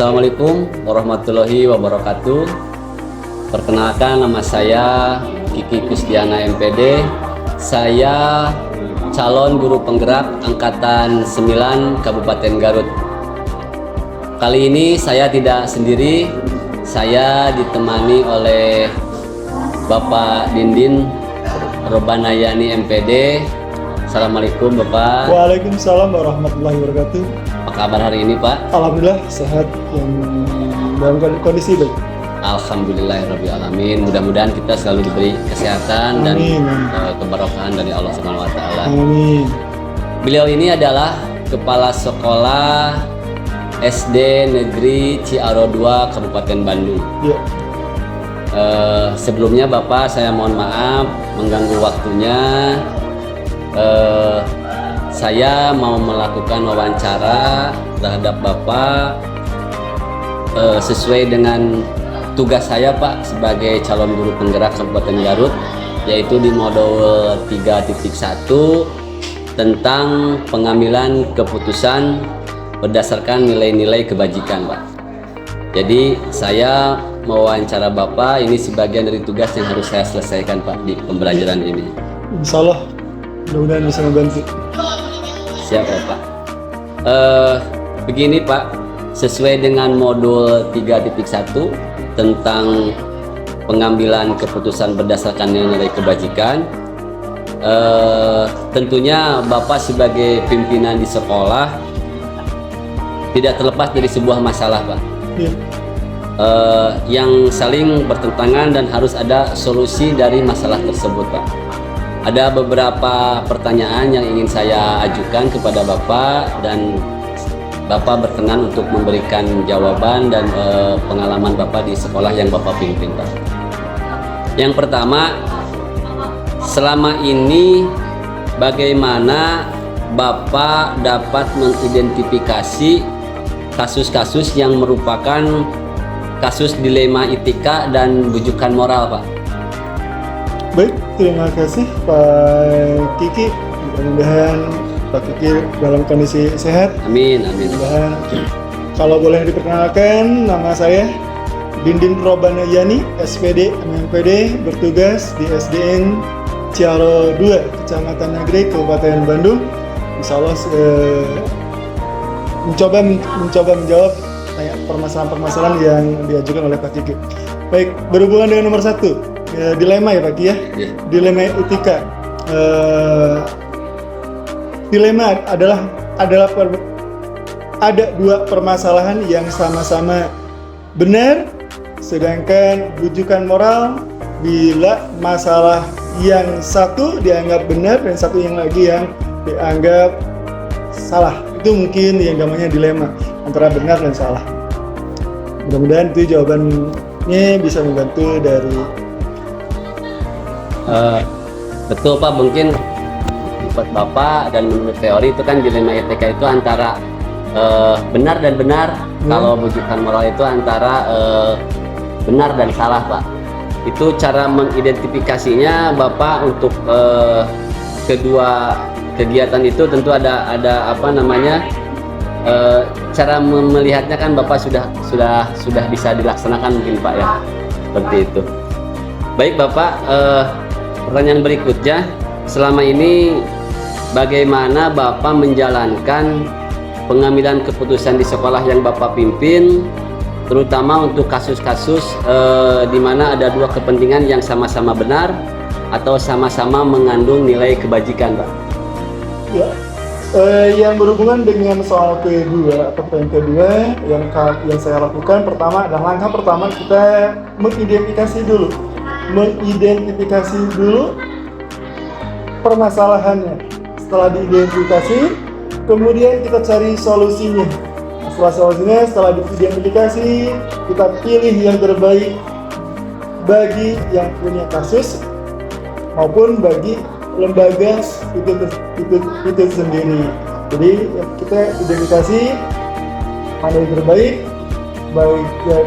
Assalamualaikum warahmatullahi wabarakatuh. Perkenalkan, nama saya Kiki Kristiana MPD. Saya calon guru penggerak Angkatan 9 Kabupaten Garut. Kali ini saya tidak sendiri, saya ditemani oleh Bapak Dindin Robanayani MPD. Assalamualaikum Bapak. Waalaikumsalam warahmatullahi wabarakatuh. Apa kabar hari ini Pak? Alhamdulillah sehat, yang dalam kondisi baik. Alhamdulillahirrahmanirrahim. Mudah-mudahan kita selalu diberi kesehatan dan keberkahan dari Allah Subhanahu wa Ta'ala. Amin. Beliau ini adalah Kepala Sekolah SD Negeri Ciaro 2 Kabupaten Bandung. Ya. Sebelumnya Bapak, saya mohon maaf mengganggu waktunya. Saya mau melakukan wawancara terhadap Bapak sesuai dengan tugas saya Pak sebagai calon guru penggerak Kabupaten Garut, yaitu di modul 3.1 tentang pengambilan keputusan berdasarkan nilai-nilai kebajikan Pak. Jadi saya mewawancara Bapak, ini sebagian dari tugas yang harus saya selesaikan Pak di pembelajaran ini. Insya Allah mudah-mudahan bisa membantu. Siap Pak. Begini Pak, sesuai dengan modul 3.1 tentang pengambilan keputusan berdasarkan nilai kebajikan, tentunya Bapak sebagai pimpinan di sekolah tidak terlepas dari sebuah masalah Pak, Ya. yang saling bertentangan dan harus ada solusi dari masalah tersebut Pak. Ada beberapa pertanyaan yang ingin saya ajukan kepada Bapak dan Bapak berkenan untuk memberikan jawaban dan pengalaman Bapak di sekolah yang Bapak pimpin Pak. Yang pertama, selama ini bagaimana Bapak dapat mengidentifikasi kasus-kasus yang merupakan kasus dilema etika dan bujukan moral Pak? Baik, terima kasih Pak Kiki. Mudah-mudahan Pak Kiki dalam kondisi sehat. Amin, amin. Mudah-mudahan. Kalau boleh diperkenalkan, nama saya Dindin Robanayani, SPD, MPD, bertugas di SDN Ciaro 2, Kecamatan Nagrek, Kabupaten Bandung. Insya Allah mencoba menjawab permasalahan-permasalahan yang diajukan oleh Pak Kiki. Baik, berhubungan dengan nomor 1, dilema ya Pak Kiki ya? Yeah. Dilema etika. Dilema adalah ada dua permasalahan yang sama-sama benar, sedangkan bujukan moral bila masalah yang satu dianggap benar dan satu yang lagi yang dianggap salah. Itu mungkin yang namanya dilema antara benar dan salah. Mudah-mudahan itu jawabannya bisa membantu dari betul Pak, mungkin buat Bapak dan menurut teori itu kan dilema etika itu antara benar dan benar, kalau bujukan moral itu antara benar dan salah Pak. Itu cara mengidentifikasinya Bapak untuk kedua kegiatan itu tentu ada apa namanya, cara melihatnya kan Bapak sudah bisa dilaksanakan mungkin Pak ya, seperti itu. Baik Bapak, pertanyaan berikutnya, selama ini bagaimana Bapak menjalankan pengambilan keputusan di sekolah yang Bapak pimpin, terutama untuk kasus-kasus di mana ada dua kepentingan yang sama-sama benar atau sama-sama mengandung nilai kebajikan Pak? ya, yang berhubungan dengan soal kedua atau poin kedua yang saya lakukan, pertama dan langkah pertama kita mengidentifikasi dulu permasalahannya. Setelah diidentifikasi, kemudian kita cari solusinya. Setelah diidentifikasi, kita pilih yang terbaik bagi yang punya kasus maupun bagi lembaga itu sendiri. Jadi kita identifikasi mana yang terbaik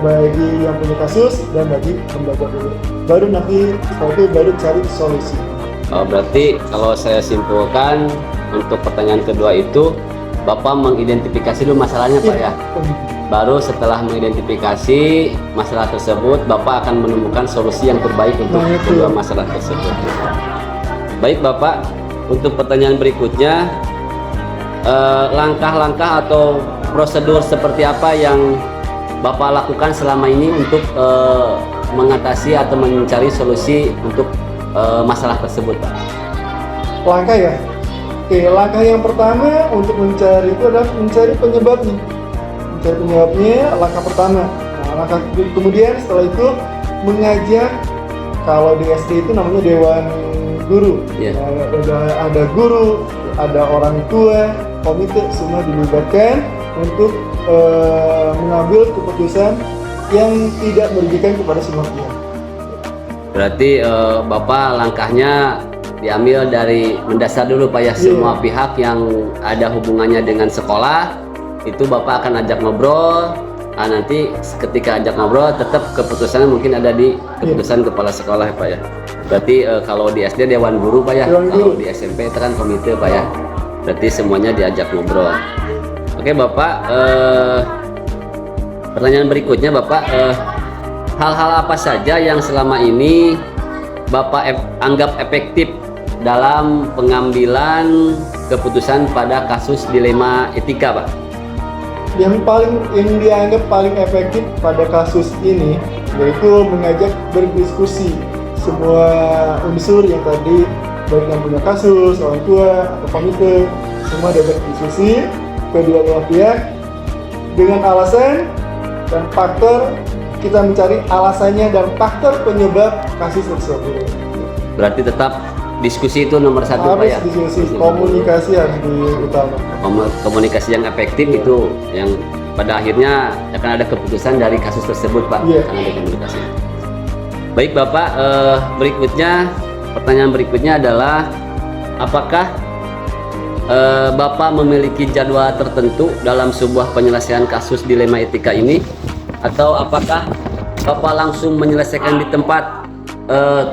bagi yang punya kasus dan bagi lembaga dulu. Baru nanti setelah itu baru cari solusi. Berarti kalau saya simpulkan untuk pertanyaan kedua itu Bapak mengidentifikasi dulu masalahnya Pak ya? baru setelah mengidentifikasi masalah tersebut, Bapak akan menemukan solusi yang terbaik untuk Nah, itu. kedua masalah tersebut. Baik Bapak, untuk pertanyaan berikutnya, langkah-langkah atau prosedur seperti apa yang Bapak lakukan selama ini untuk mengatasi atau mencari solusi untuk masalah tersebut, Pak? Langkah ya. Oke, langkah yang pertama untuk mencari itu adalah mencari penyebabnya. Mencari penyebabnya langkah pertama. Nah, langkah kemudian setelah itu mengajak, kalau di SD itu namanya dewan guru. Iya. Nah, ada guru, ada orang tua, komite, semua dilibatkan untuk mengambil keputusan yang tidak merugikan kepada semua pihak. Berarti Bapak langkahnya diambil dari mendasar dulu Pak ya, semua pihak yang ada hubungannya dengan sekolah itu Bapak akan ajak ngobrol. Nah, nanti ketika ajak ngobrol tetap keputusannya mungkin ada di keputusan kepala sekolah ya Pak ya. Berarti kalau di SD dewan guru Pak ya, Dewan kalau guru. di SMP itu kan komite Pak ya. Berarti semuanya diajak ngobrol. Oke Bapak, pertanyaan berikutnya Bapak, hal-hal apa saja yang selama ini Bapak anggap efektif dalam pengambilan keputusan pada kasus dilema etika, Pak? Yang dianggap paling efektif pada kasus ini yaitu mengajak berdiskusi semua unsur yang tadi, baik yang punya kasus, orang tua atau komite, semua diajak diskusi kedua belah pihak dengan alasan dan faktor, kita mencari alasannya dan faktor penyebab kasus tersebut. Berarti tetap diskusi itu nomor satu Pak Harus ya? diskusi, komunikasi harus diutamakan. Komunikasi yang efektif itu yang pada akhirnya akan ada keputusan dari kasus tersebut Pak. Iya. Akan ada komunikasi. Baik Bapak, berikutnya pertanyaan berikutnya adalah apakah Bapak memiliki jadwal tertentu dalam sebuah penyelesaian kasus dilema etika ini, atau apakah Bapak langsung menyelesaikan di tempat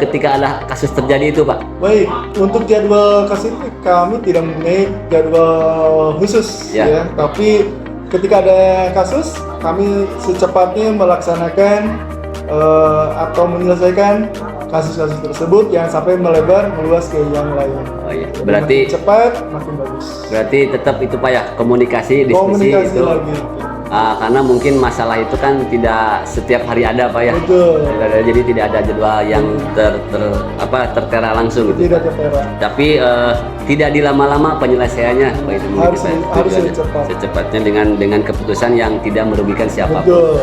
ketika ada kasus terjadi itu Pak? Baik, untuk jadwal kasus ini kami tidak mempunyai jadwal khusus Ya. ya, tapi ketika ada kasus kami secepatnya melaksanakan atau menyelesaikan kasus-kasus tersebut yang sampai melebar meluas ke yang lain. Oh iya, Jadi berarti makin cepat makin bagus. berarti tetap itu Pak ya, komunikasi, diskusi Komunikasi itu. lagi. Karena mungkin masalah itu kan tidak setiap hari ada Pak ya. Betul. Jadi tidak ada jadwal yang tertera langsung gitu. Tidak tertera. Tapi tidak dilama-lama penyelesaiannya Pak, itu mungkin Harus kita harus tujuannya. cepat. Secepatnya dengan keputusan yang tidak merugikan siapapun. Betul.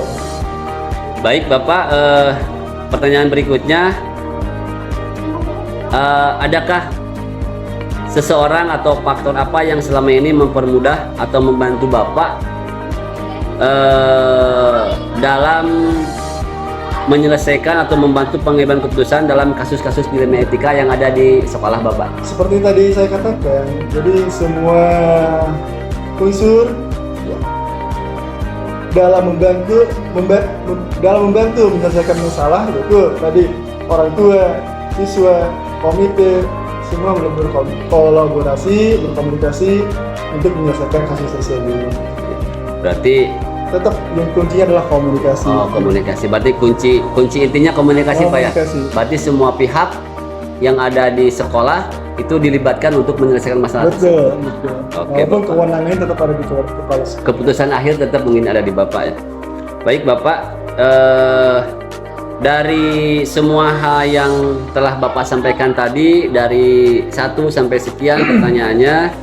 Baik Bapak, pertanyaan berikutnya, adakah seseorang atau faktor apa yang selama ini mempermudah atau membantu Bapak dalam menyelesaikan atau membantu pengambilan keputusan dalam kasus-kasus dilema etika yang ada di sekolah Bapak? Seperti tadi saya katakan, jadi semua unsur ya, dalam membantu menyelesaikan masalah, itu tadi orang tua, siswa, komite, semua berkolaborasi, berkomunikasi untuk menyelesaikan kasus tersebut. Berarti Tetap yang kuncinya adalah komunikasi. komunikasi. Berarti kunci intinya komunikasi Pak ya. Komunikasi. Berarti semua pihak yang ada di sekolah itu dilibatkan untuk menyelesaikan masalah tersebut. Betul. Oke, Walaupun Bapak. kewenangannya tetap ada di kepala sekolah. Keputusan akhir tetap mungkin ada di Bapak ya. Baik Bapak, dari semua hal yang telah Bapak sampaikan tadi, dari 1 sampai sekian pertanyaannya,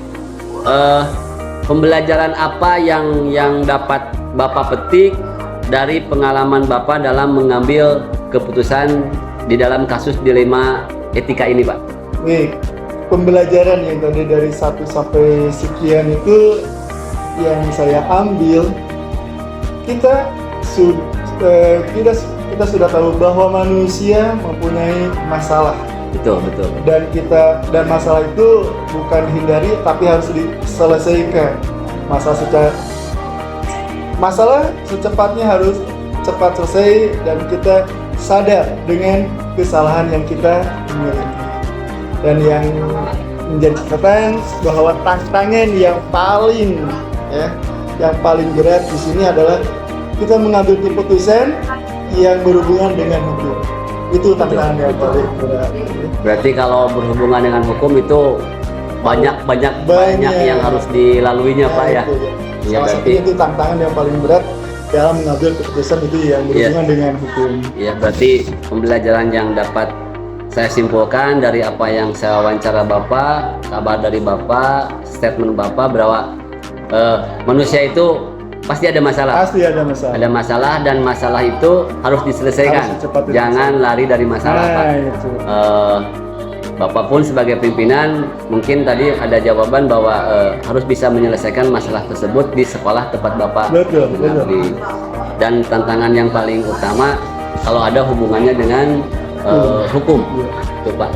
pembelajaran apa yang dapat Bapak petik dari pengalaman Bapak dalam mengambil keputusan di dalam kasus dilema etika ini Pak? Nih, pembelajaran yang tadi dari 1 sampai sekian itu yang saya ambil, kita sudah tahu bahwa manusia mempunyai masalah, Betul. dan masalah itu bukan hindari tapi harus diselesaikan. Masalah secepatnya harus cepat selesai dan kita sadar dengan kesalahan yang kita miliki. Dan yang menjadi catatan bahwa tantangan yang paling yang paling berat di sini adalah kita mengambil keputusan yang berhubungan dengan hukum. Itu tantangan yang paling berat. Berarti kalau berhubungan dengan hukum itu banyak yang harus dilaluinya Pak ya. Itu, ya. Iya, Salah satunya itu tantangan yang paling berat dalam mengambil keputusan itu yang berhubungan dengan hukum. Ya, berarti pembelajaran yang dapat saya simpulkan dari apa yang saya wawancara Bapak, kabar dari Bapak, statement Bapak bahwa manusia itu pasti ada masalah. Pasti ada masalah. Ada masalah dan masalah itu harus diselesaikan. Harus secepatnya Jangan lari dari masalah Pak. Itu. Bapak pun sebagai pimpinan mungkin tadi ada jawaban bahwa harus bisa menyelesaikan masalah tersebut di sekolah tempat Bapak Betul. mengabdi. Dan tantangan yang paling utama kalau ada hubungannya dengan hukum. Tuh, Pak.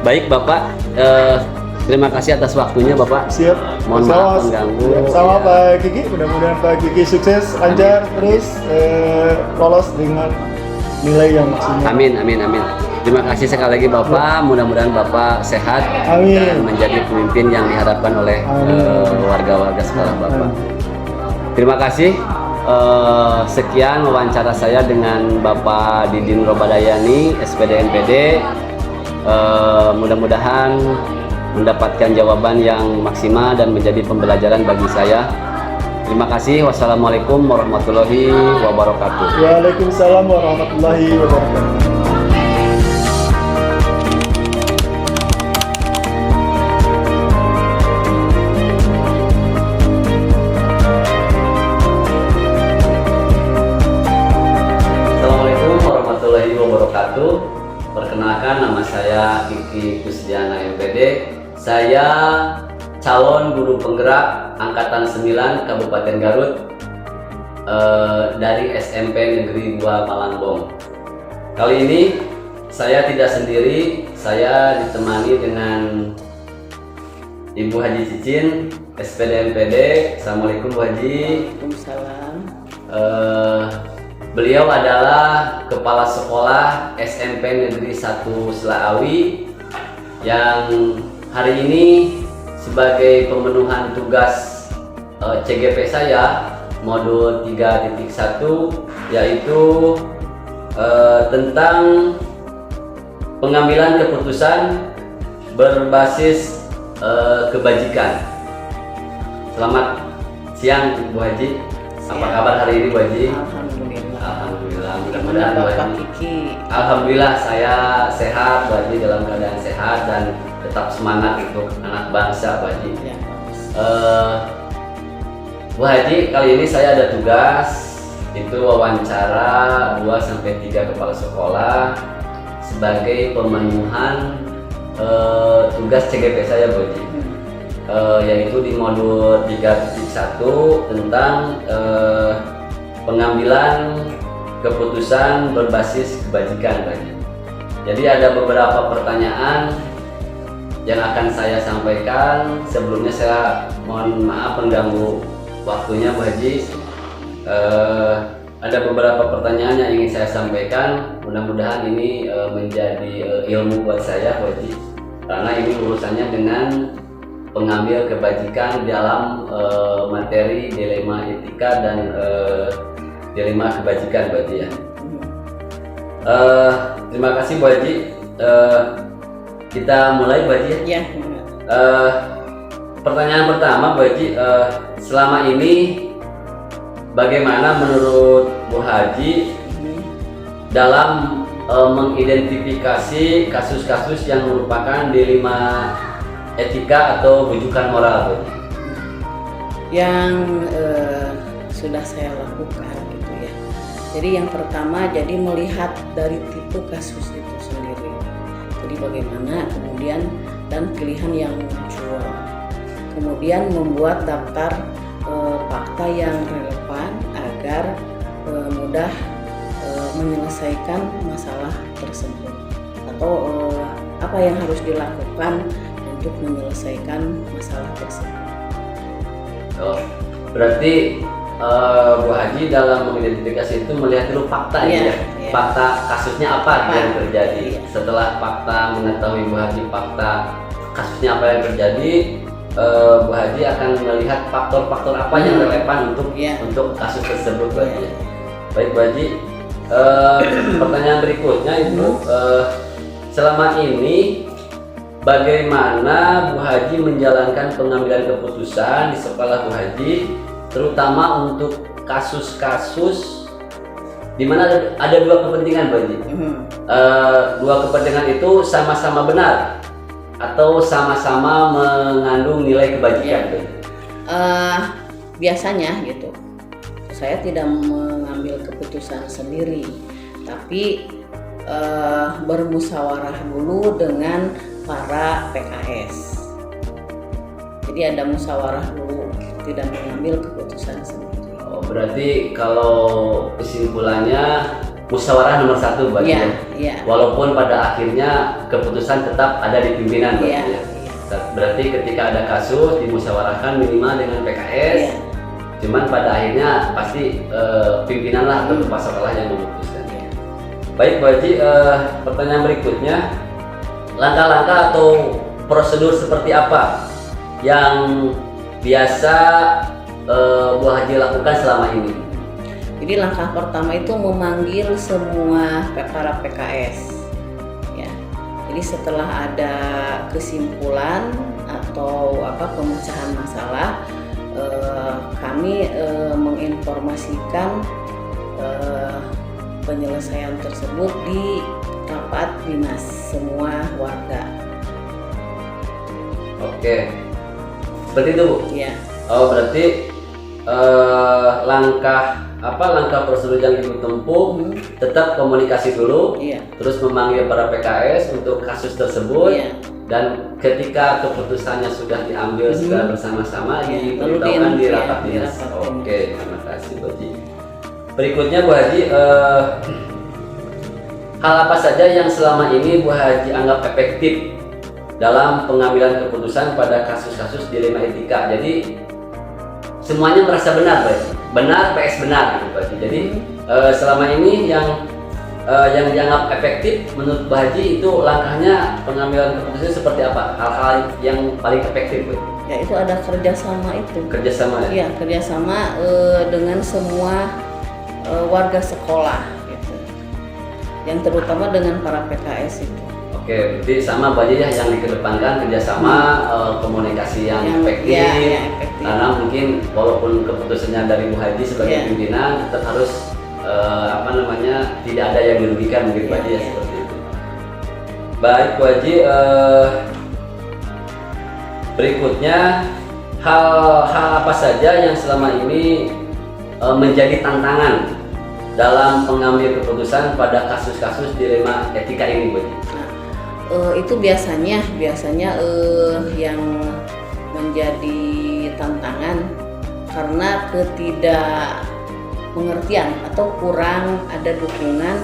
Baik Bapak, terima kasih atas waktunya Bapak. Siap. Mohon maaf mengganggu. Sama Pak Kiki, mudah-mudahan Pak Kiki sukses, lancar terus lolos dengan nilai yang maksimal. Amin. Terima kasih sekali lagi Bapak. Mudah-mudahan Bapak sehat Amin. dan menjadi pemimpin yang diharapkan oleh warga-warga sekolah Bapak. Terima kasih. Sekian wawancara saya dengan Bapak Didin Robadayani, SPD MPD. Mudah-mudahan mendapatkan jawaban yang maksimal dan menjadi pembelajaran bagi saya. Terima kasih. Wassalamualaikum warahmatullahi wabarakatuh. Waalaikumsalam warahmatullahi wabarakatuh. Assalamualaikum warahmatullahi wabarakatuh. Perkenalkan, nama saya Kiki Kusdiana MPD. Saya calon guru penggerak Angkatan 9 Kabupaten Garut dari SMP Negeri 2 Malangbong. Kali ini saya tidak sendiri, saya ditemani dengan Ibu Haji Cicin, SPD MPD. Assalamualaikum Bu Haji. Waalaikumsalam. Beliau adalah Kepala Sekolah SMP Negeri 1 Selaawi yang hari ini sebagai pemenuhan tugas CGP saya modul 3.1 yaitu tentang pengambilan keputusan berbasis kebajikan. Selamat siang Ibu Haji. Apa kabar hari ini Bu Haji? Alhamdulillah, mudah-mudahan Bu Bapak Haji. Kiki. Alhamdulillah saya sehat Bu Haji, dalam keadaan sehat dan tetap semangat untuk anak bangsa Bu Haji. Ya, Bu Haji, kali ini saya ada tugas, itu wawancara 2-3 kepala sekolah sebagai pemenuhan tugas CGP saya Bu Haji. Yaitu di modul 3.1 tentang pengambilan keputusan berbasis kebajikan Bu Haji. Jadi ada beberapa pertanyaan yang akan saya sampaikan. Sebelumnya saya mohon maaf mengganggu waktunya Bu Haji. Ada beberapa pertanyaan yang ingin saya sampaikan. Mudah-mudahan ini menjadi ilmu buat saya Bu Haji, karena ini urusannya dengan pengambil kebajikan dalam materi dilema etika dan dilema kebajikan Bu Haji ya. Terima kasih Bu Haji. Kita mulai Bu Haji ya. Pertanyaan pertama Bu Haji, selama ini bagaimana menurut Bu Haji dalam mengidentifikasi kasus-kasus yang merupakan dilema etika atau bujukan moral Bu? Yang sudah saya lakukan gitu ya. Jadi yang pertama, jadi melihat dari tipe kasus itu sendiri. Jadi bagaimana kemudian dan pilihan yang muncul. Kemudian membuat daftar fakta yang relevan agar mudah menyelesaikan masalah tersebut, atau apa yang harus dilakukan untuk menyelesaikan masalah tersebut. Oh, berarti Bu Haji dalam mengidentifikasi itu melihat dulu fakta ya, fakta kasusnya apa yang terjadi. Setelah fakta mengetahui Bu Haji fakta kasusnya apa yang terjadi, Bu Haji akan melihat faktor-faktor apa yang relevan untuk kasus tersebut, Bu Haji. Baik, Bu Haji. Pertanyaan berikutnya itu selama ini bagaimana Bu Haji menjalankan pengambilan keputusan di sekolah Bu Haji, terutama untuk kasus-kasus di mana ada dua kepentingan, Bu Haji. Dua kepentingan itu sama-sama benar atau sama-sama mengandung nilai kebajikan? Biasanya gitu, saya tidak mengambil keputusan sendiri, tapi bermusyawarah dulu dengan para PKS. Jadi ada musyawarah dulu, tidak mengambil keputusan sendiri. Oh, berarti kalau kesimpulannya musyawarah nomor satu, Bu Haji. Iya. Walaupun pada akhirnya keputusan tetap ada di pimpinan, Bu Haji. Berarti ketika ada kasus dimusyawarahkan minimal dengan PKS. Cuman pada akhirnya pasti pimpinan lah atau kepala sekolah yang memutuskan. Baik, Bu Haji, pertanyaan berikutnya, langkah-langkah atau prosedur seperti apa yang biasa Bu Haji lakukan selama ini? Jadi langkah pertama itu memanggil semua para PKS. Ya. Jadi setelah ada kesimpulan atau pemecahan masalah, kami menginformasikan penyelesaian tersebut di rapat dinas semua warga. Oke, seperti itu, Bu? Iya. Oh, berarti langkah prosedur yang Ibu tempuh tetap komunikasi dulu, terus memanggil para PKS untuk kasus tersebut, dan ketika keputusannya sudah diambil secara bersama-sama diberitahukan di rapat dinas. Oke, terima kasih, Bu Haji. Berikutnya, Bu Haji, hal apa saja yang selama ini Bu Haji anggap efektif dalam pengambilan keputusan pada kasus-kasus dilema etika? Jadi semuanya merasa benar, Bu Haji. Benar PS benar, gitu, Bu Haji. Jadi selama ini yang dianggap efektif menurut Bu Haji itu langkahnya pengambilan keputusan seperti apa? Hal-hal yang paling efektif, Bu? Ya, itu ada kerjasama itu. Kerjasama, ya? Iya, kerjasama dengan semua warga sekolah, gitu. Yang terutama dengan para PKS itu. Oke, berarti sama Bu Haji ya, yang dikedepankan kerjasama, komunikasi yang efektif. Efektif. Karena mungkin walaupun keputusannya dari Bu Haji sebagai pimpinan, tetap harus tidak ada yang dirugikan mungkin, Bu Haji ya, seperti itu. Baik, Bu Haji, berikutnya hal apa saja yang selama ini menjadi tantangan dalam pengambil keputusan pada kasus-kasus dilema etika ini, Bu Haji? Itu biasanya yang menjadi tantangan karena ketidakpengertian atau kurang ada dukungan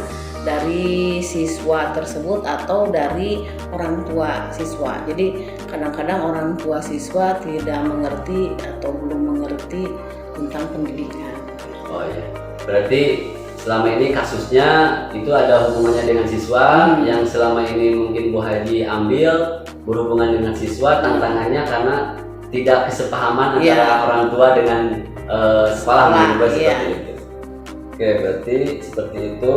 dari siswa tersebut atau dari orang tua siswa. Jadi kadang-kadang orang tua siswa tidak mengerti atau belum mengerti tentang pendidikan. Oh iya, berarti selama ini kasusnya itu ada hubungannya dengan siswa yang selama ini mungkin Bu Haji ambil berhubungan dengan siswa, tantangannya karena tidak kesepahaman antara orang tua dengan sekolah, seperti itu. Oke, berarti seperti itu.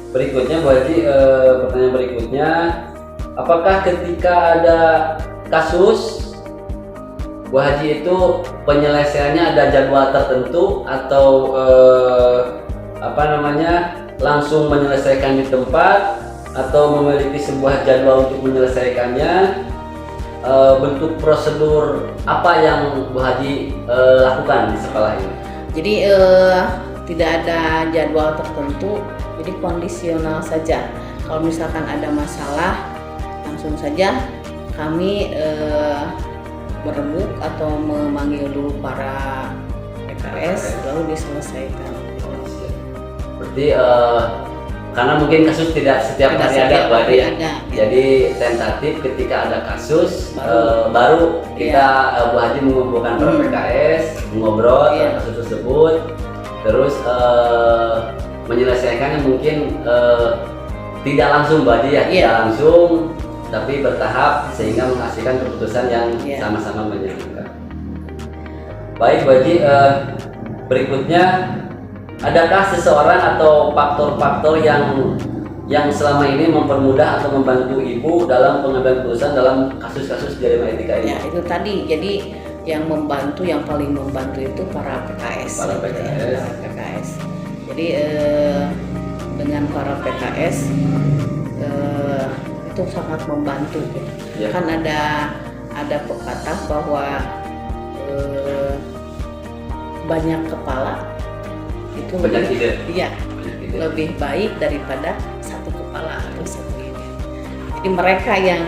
Berikutnya, Bu Haji, pertanyaan berikutnya, apakah ketika ada kasus Bu Haji itu penyelesaiannya ada jadwal tertentu atau langsung menyelesaikan di tempat atau memiliki sebuah jadwal untuk menyelesaikannya? Bentuk prosedur apa yang Bu Haji lakukan di sekolah ini? Jadi tidak ada jadwal tertentu, jadi kondisional saja. Kalau misalkan ada masalah, langsung saja kami berembuk atau memanggil dulu para PKS lalu diselesaikan. Berarti karena mungkin kasus tidak setiap hari ada, Bu Haji ya. Jadi tentatif ketika ada kasus baru kita Bu Haji mengumpulkan para PKS, mengobrol tentang kasus tersebut, terus menyelesaikannya mungkin tidak langsung, Bu Haji ya, tidak langsung, tapi bertahap sehingga menghasilkan keputusan yang Iya. sama-sama menyenangkan. Baik, Bu Haji, berikutnya adakah seseorang atau faktor-faktor yang selama ini mempermudah atau membantu Ibu dalam pengambilan keputusan dalam kasus-kasus dilema etika ini? Ya itu tadi, jadi yang membantu, yang paling membantu itu para PKS. Para gitu ya, PKS. para PKS. Jadi dengan para PKS itu sangat membantu. Gitu. Ya. Kan ada pepatah bahwa banyak kepala itu Banyak ide. Iya, Banyak ide. lebih baik daripada satu kepala atau satu ide. Jadi mereka yang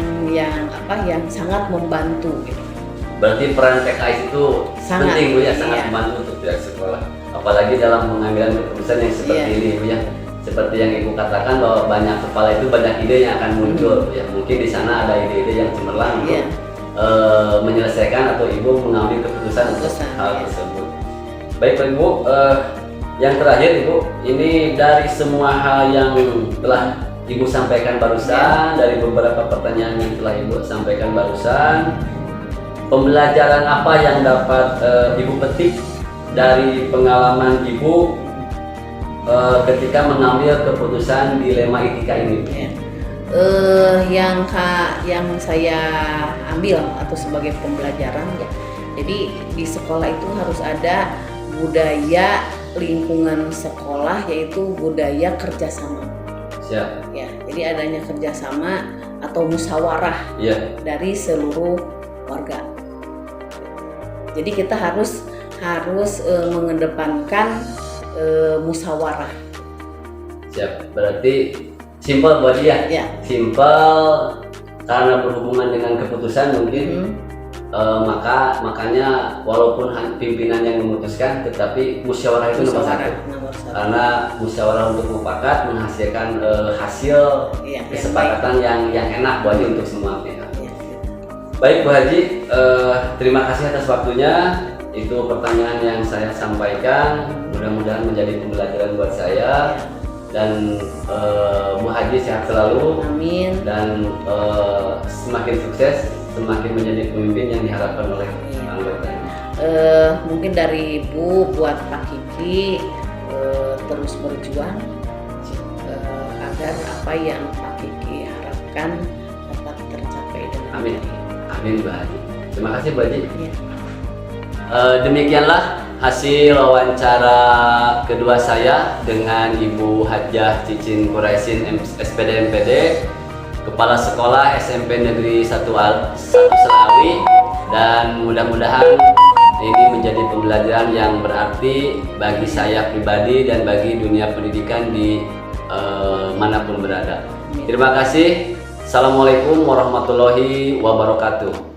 sangat membantu. Gitu. Berarti peran PKS itu Sangat, penting, Bu ya, sangat iya. membantu untuk pihak sekolah. Apalagi dalam pengambilan keputusan yang seperti Iya. ini, Bu ya. Seperti yang Ibu katakan bahwa banyak kepala itu banyak ide yang akan muncul, Bu ya. Mungkin di sana ada ide-ide yang cemerlang untuk Iya. menyelesaikan atau Ibu mengambil keputusan untuk hal Iya. tersebut. Baik, Pak Ibu, yang terakhir Ibu, ini dari semua hal yang telah Ibu sampaikan barusan, dari beberapa pertanyaan yang telah Ibu sampaikan barusan, pembelajaran apa yang dapat Ibu petik dari pengalaman Ibu ketika mengambil keputusan dilema etika ini? Ya. Yang saya ambil atau sebagai pembelajaran ya. Jadi di sekolah itu harus ada budaya lingkungan sekolah, yaitu budaya kerjasama. Siap. Ya, jadi adanya kerjasama atau musyawarah Iya. dari seluruh warga. Jadi kita harus mengedepankan musyawarah. Siap. Berarti simpel buat dia. Ya. Simpel karena berhubungan dengan keputusan mungkin. Makanya walaupun pimpinan yang memutuskan, tetapi musyawarah itu nomor satu. Karena musyawarah untuk mufakat menghasilkan hasil Iya, yang kesepakatan yang enak buat untuk semua pihak. Ya. Baik, Bu Haji, terima kasih atas waktunya. Itu pertanyaan yang saya sampaikan, mudah-mudahan menjadi pembelajaran buat saya. Dan Bu Haji sehat selalu. Amin. Dan semakin sukses, semakin menjadi pemimpin yang diharapkan oleh anggotanya. Mungkin dari Ibu buat Pak Kiki terus berjuang agar apa yang Pak Kiki harapkan dapat tercapai dengan Amin. baik. Amin, Bu Haji. Terima kasih, Bu Haji. Ya. Demikianlah hasil wawancara kedua saya dengan Ibu Hajah Cicin Quraisin, SPD MPD, Kepala Sekolah SMP Negeri 1 Selawi, dan mudah-mudahan ini menjadi pembelajaran yang berarti bagi saya pribadi dan bagi dunia pendidikan di manapun berada. Terima kasih. Assalamualaikum warahmatullahi wabarakatuh.